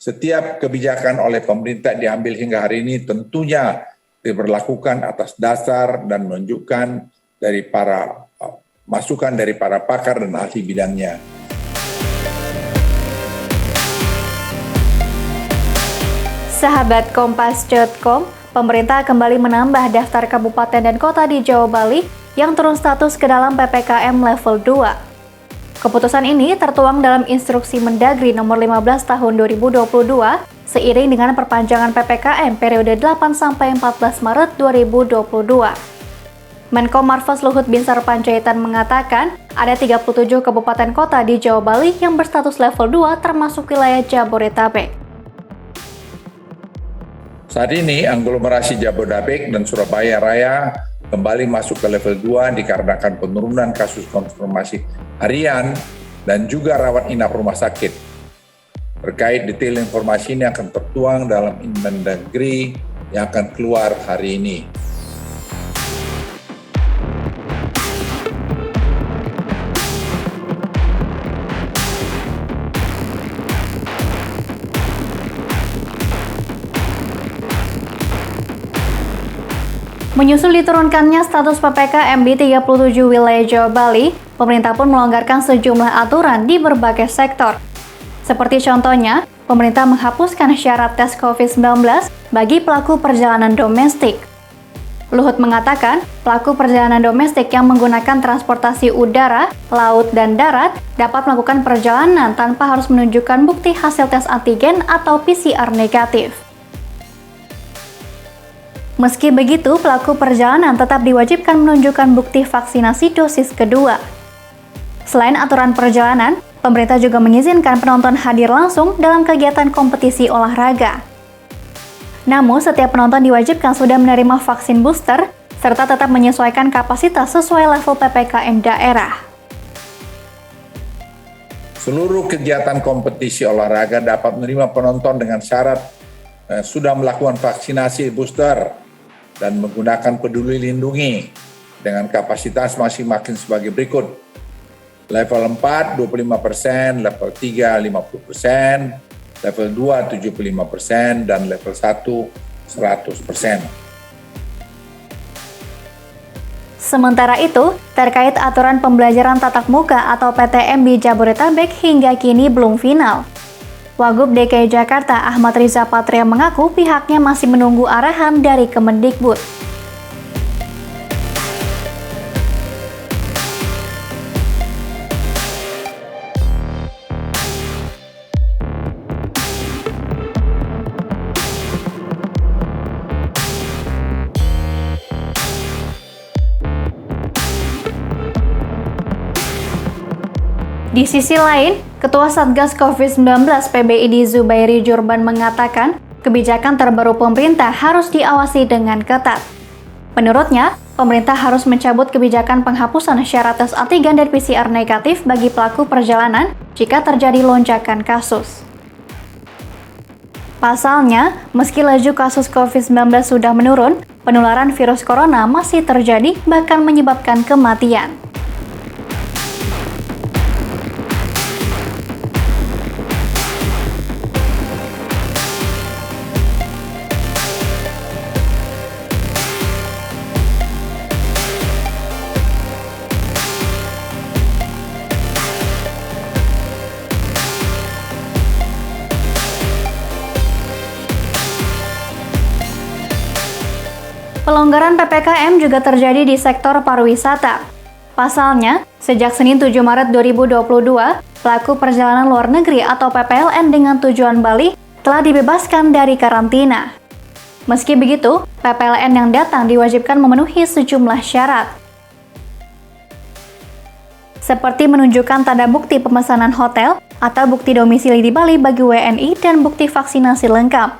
Setiap kebijakan oleh pemerintah diambil hingga hari ini tentunya diberlakukan atas dasar dan menunjukkan dari masukan dari para pakar dan ahli bidangnya. Sahabat Kompas.com, pemerintah kembali menambah daftar kabupaten dan kota di Jawa Bali yang turun status ke dalam PPKM level 2. Keputusan ini tertuang dalam Instruksi Mendagri nomor 15 tahun 2022 seiring dengan perpanjangan PPKM periode 8-14 Maret 2022. Menko Marves Luhut Binsar Panjaitan mengatakan ada 37 kabupaten kota di Jawa Bali yang berstatus level 2 termasuk wilayah Jabodetabek. Saat ini aglomerasi Jabodetabek dan Surabaya Raya kembali masuk ke level 2 dikarenakan penurunan kasus konfirmasi harian dan juga rawat inap rumah sakit. Terkait detail informasi ini akan tertuang dalam Mendagri yang akan keluar hari ini. Menyusul diturunkannya status PPKM di 37 wilayah Jawa Bali, pemerintah pun melonggarkan sejumlah aturan di berbagai sektor. Seperti contohnya, pemerintah menghapuskan syarat tes COVID-19 bagi pelaku perjalanan domestik. Luhut mengatakan, pelaku perjalanan domestik yang menggunakan transportasi udara, laut, dan darat dapat melakukan perjalanan tanpa harus menunjukkan bukti hasil tes antigen atau PCR negatif. Meski begitu, pelaku perjalanan tetap diwajibkan menunjukkan bukti vaksinasi dosis kedua. Selain aturan perjalanan, pemerintah juga mengizinkan penonton hadir langsung dalam kegiatan kompetisi olahraga. Namun, setiap penonton diwajibkan sudah menerima vaksin booster, serta tetap menyesuaikan kapasitas sesuai level PPKM daerah. Seluruh kegiatan kompetisi olahraga dapat menerima penonton dengan syarat sudah melakukan vaksinasi booster dan menggunakan Peduli Lindungi dengan kapasitas masing-masing sebagai berikut. Level 4, 25%, level 3, 50%, level 2, 75%, dan level 1, 100%. Sementara itu, terkait aturan pembelajaran tatap muka atau PTM di Jabodetabek hingga kini belum final. Wagub DKI Jakarta Ahmad Riza Patria mengaku pihaknya masih menunggu arahan dari Kemendikbud. Di sisi lain, Ketua Satgas COVID-19 PBID Zubairi Jurban mengatakan kebijakan terbaru pemerintah harus diawasi dengan ketat. Menurutnya, pemerintah harus mencabut kebijakan penghapusan syarat tes antigen dan PCR negatif bagi pelaku perjalanan jika terjadi lonjakan kasus. Pasalnya, meski laju kasus COVID-19 sudah menurun, penularan virus corona masih terjadi bahkan menyebabkan kematian. Pelonggaran PPKM juga terjadi di sektor pariwisata. Pasalnya, sejak Senin 7 Maret 2022, pelaku perjalanan luar negeri atau PPLN dengan tujuan Bali telah dibebaskan dari karantina. Meski begitu, PPLN yang datang diwajibkan memenuhi sejumlah syarat. Seperti menunjukkan tanda bukti pemesanan hotel atau bukti domisili di Bali bagi WNI dan bukti vaksinasi lengkap.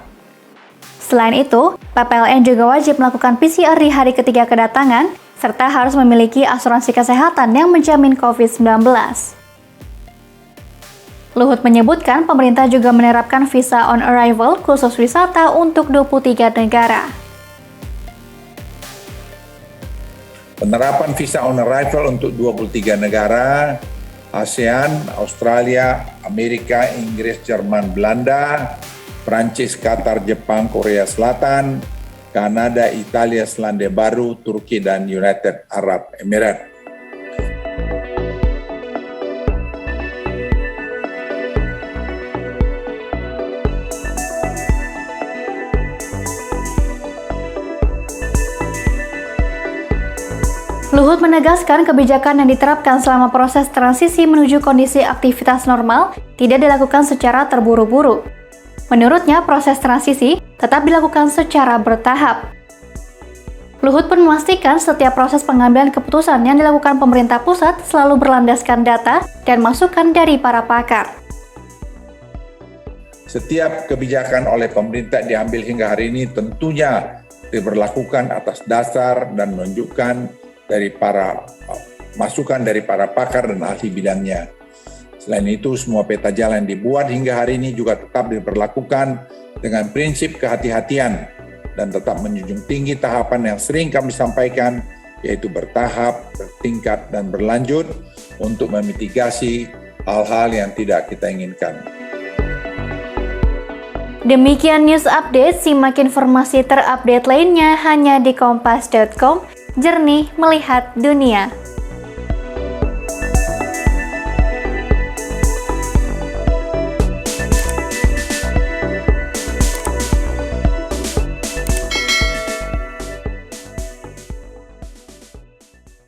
Selain itu, PPLN juga wajib melakukan PCR di hari ketiga kedatangan, serta harus memiliki asuransi kesehatan yang menjamin COVID-19. Luhut menyebutkan pemerintah juga menerapkan visa on arrival khusus wisata untuk 23 negara. Penerapan visa on arrival untuk 23 negara, ASEAN, Australia, Amerika, Inggris, Jerman, Belanda, Prancis, Qatar, Jepang, Korea Selatan, Kanada, Italia, Selandia Baru, Turki, dan United Arab Emirates. Luhut menegaskan kebijakan yang diterapkan selama proses transisi menuju kondisi aktivitas normal tidak dilakukan secara terburu-buru. Menurutnya, proses transisi tetap dilakukan secara bertahap. Luhut pun memastikan setiap proses pengambilan keputusan yang dilakukan pemerintah pusat selalu berlandaskan data dan masukan dari para pakar. Setiap kebijakan oleh pemerintah diambil hingga hari ini tentunya diberlakukan atas dasar dan menunjukkan masukan dari para pakar dan ahli bidangnya. Selain itu, semua peta jalan yang dibuat hingga hari ini juga tetap diberlakukan dengan prinsip kehati-hatian dan tetap menjunjung tinggi tahapan yang sering kami sampaikan, yaitu bertahap, bertingkat, dan berlanjut untuk memitigasi hal-hal yang tidak kita inginkan. Demikian news update, simak informasi terupdate lainnya hanya di kompas.com. Jernih melihat dunia.